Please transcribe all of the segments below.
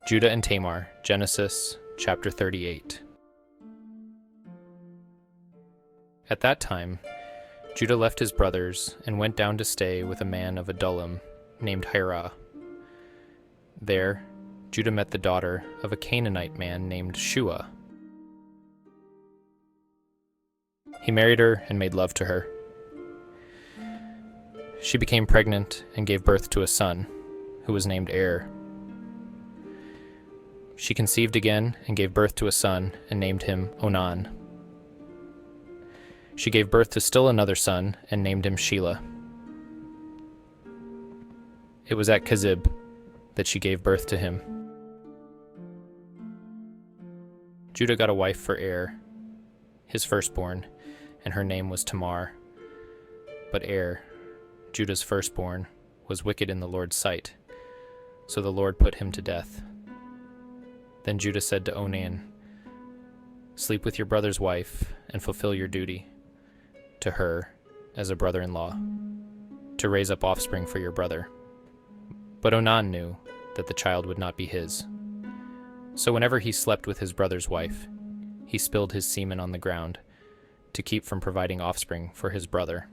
Judah and Tamar, Genesis chapter 38. At that time, Judah left his brothers and went down to stay with a man of Adullam named Hirah. There, Judah met the daughter of a Canaanite man named Shua. He married her and made love to her. She became pregnant and gave birth to a son, who was named Er. She conceived again and gave birth to a son and named him Onan. She gave birth to still another son and named him Shelah. It was at Kezib that she gave birth to him. Judah got a wife for Er, his firstborn, and her name was Tamar. But Er, Judah's firstborn, was wicked in the Lord's sight, so the Lord put him to death. Then Judah said to Onan, "Sleep with your brother's wife and fulfill your duty to her as a brother-in-law, to raise up offspring for your brother." But Onan knew that the child would not be his. So whenever he slept with his brother's wife, he spilled his semen on the ground to keep from providing offspring for his brother.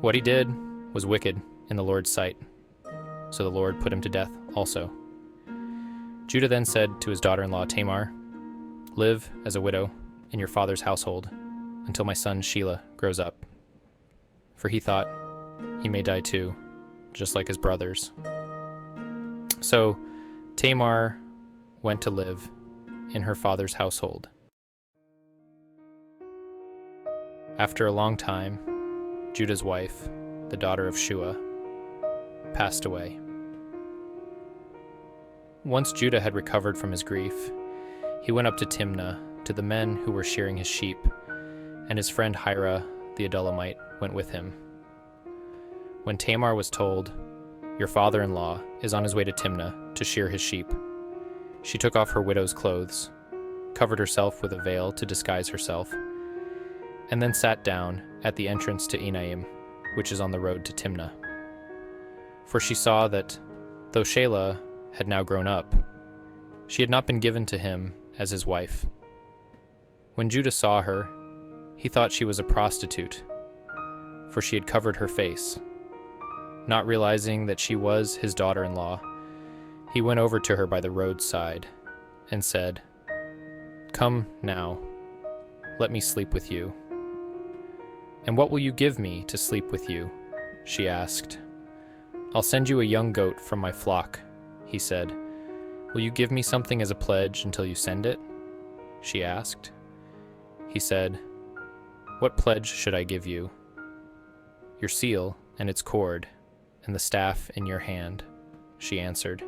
What he did was wicked in the Lord's sight, so the Lord put him to death also. Judah then said to his daughter-in-law Tamar, "Live as a widow in your father's household until my son Shelah grows up." For he thought, he may die too, just like his brothers. So Tamar went to live in her father's household. After a long time, Judah's wife, the daughter of Shua, passed away. Once Judah had recovered from his grief, he went up to Timnah to the men who were shearing his sheep, and his friend Hirah the Adullamite went with him. When Tamar was told, "Your father-in-law is on his way to Timnah to shear his sheep," she took off her widow's clothes, covered herself with a veil to disguise herself, and then sat down at the entrance to Enaim, which is on the road to Timnah. For she saw that, though Shelah had now grown up, she had not been given to him as his wife. When Judah saw her, he thought she was a prostitute, for she had covered her face. Not realizing that she was his daughter-in-law, he went over to her by the roadside and said, "Come now, let me sleep with you." "And what will you give me to sleep with you?" she asked. "I'll send you a young goat from my flock," he said. "Will you give me something as a pledge until you send it?" she asked. He said, "What pledge should I give you?" "Your seal and its cord, and the staff in your hand," she answered.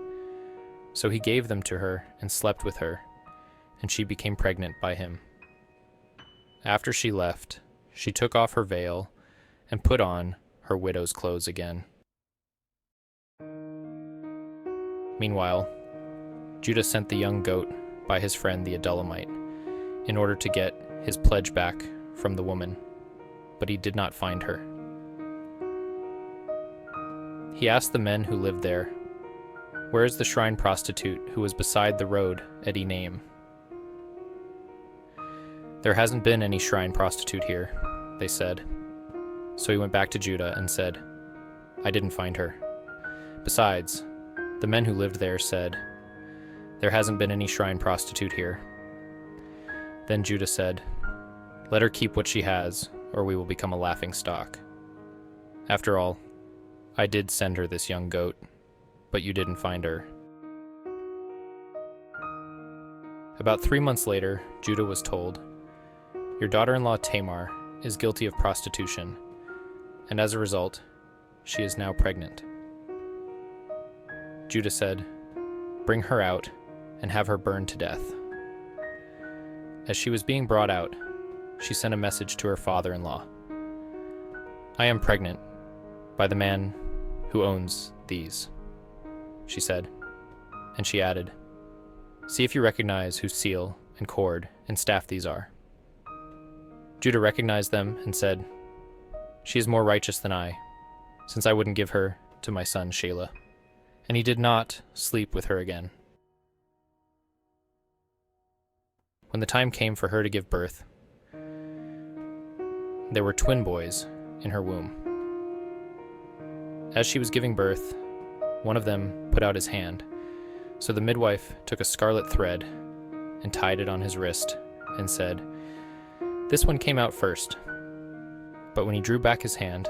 So he gave them to her and slept with her, and she became pregnant by him. After she left, she took off her veil and put on her widow's clothes again. Meanwhile, Judah sent the young goat by his friend the Adullamite in order to get his pledge back from the woman, but he did not find her. He asked the men who lived there, "Where is the shrine prostitute who was beside the road at Enaim?" "There hasn't been any shrine prostitute here," they said. So he went back to Judah and said, "I didn't find her. Besides, the men who lived there said, 'There hasn't been any shrine prostitute here.'" Then Judah said, "Let her keep what she has, or we will become a laughingstock. After all, I did send her this young goat, but you didn't find her." About 3 months later, Judah was told, "Your daughter-in-law Tamar is guilty of prostitution, and as a result, she is now pregnant." Judah said, "Bring her out and have her burned to death." As she was being brought out, she sent a message to her father-in-law. "I am pregnant by the man who owns these," she said, and she added, "See if you recognize whose seal and cord and staff these are." Judah recognized them and said, "She is more righteous than I, since I wouldn't give her to my son Shelah." and he did not sleep with her again. When the time came for her to give birth, there were twin boys in her womb. As she was giving birth, one of them put out his hand, so the midwife took a scarlet thread and tied it on his wrist and said, "This one came out first." But when he drew back his hand,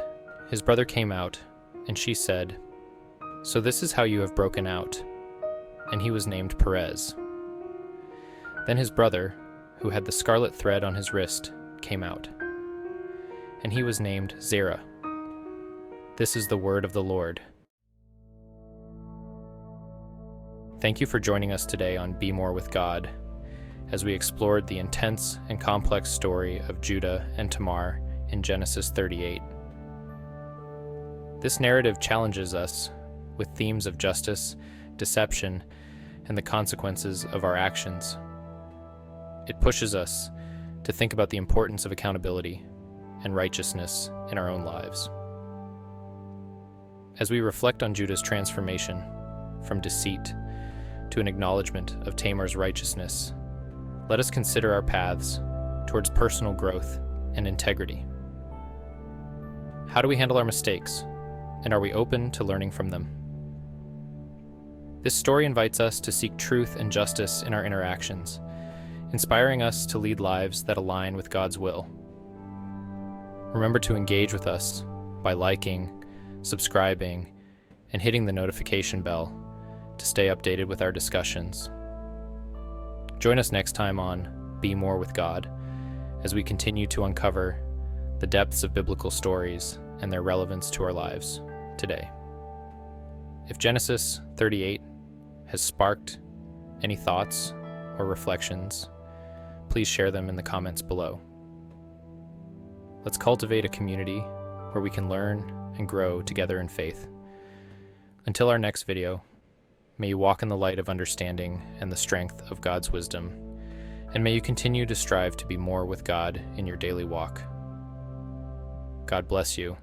his brother came out, and she said, "So this is how you have broken out." And he was named Perez. Then his brother, who had the scarlet thread on his wrist, came out, and he was named Zerah. This is the word of the Lord. Thank you for joining us today on BMore with God, as we explored the intense and complex story of Judah and Tamar in Genesis 38. This narrative challenges us with themes of justice, deception, and the consequences of our actions. It pushes us to think about the importance of accountability and righteousness in our own lives. As we reflect on Judah's transformation from deceit to an acknowledgement of Tamar's righteousness, let us consider our paths towards personal growth and integrity. How do we handle our mistakes, and are we open to learning from them? This story invites us to seek truth and justice in our interactions, inspiring us to lead lives that align with God's will. Remember to engage with us by liking, subscribing, and hitting the notification bell to stay updated with our discussions. Join us next time on Be More with God as we continue to uncover the depths of biblical stories and their relevance to our lives today. If Genesis 38 has sparked any thoughts or reflections, please share them in the comments below. Let's cultivate a community where we can learn and grow together in faith. Until our next video, may you walk in the light of understanding and the strength of God's wisdom, and may you continue to strive to be more with God in your daily walk. God bless you,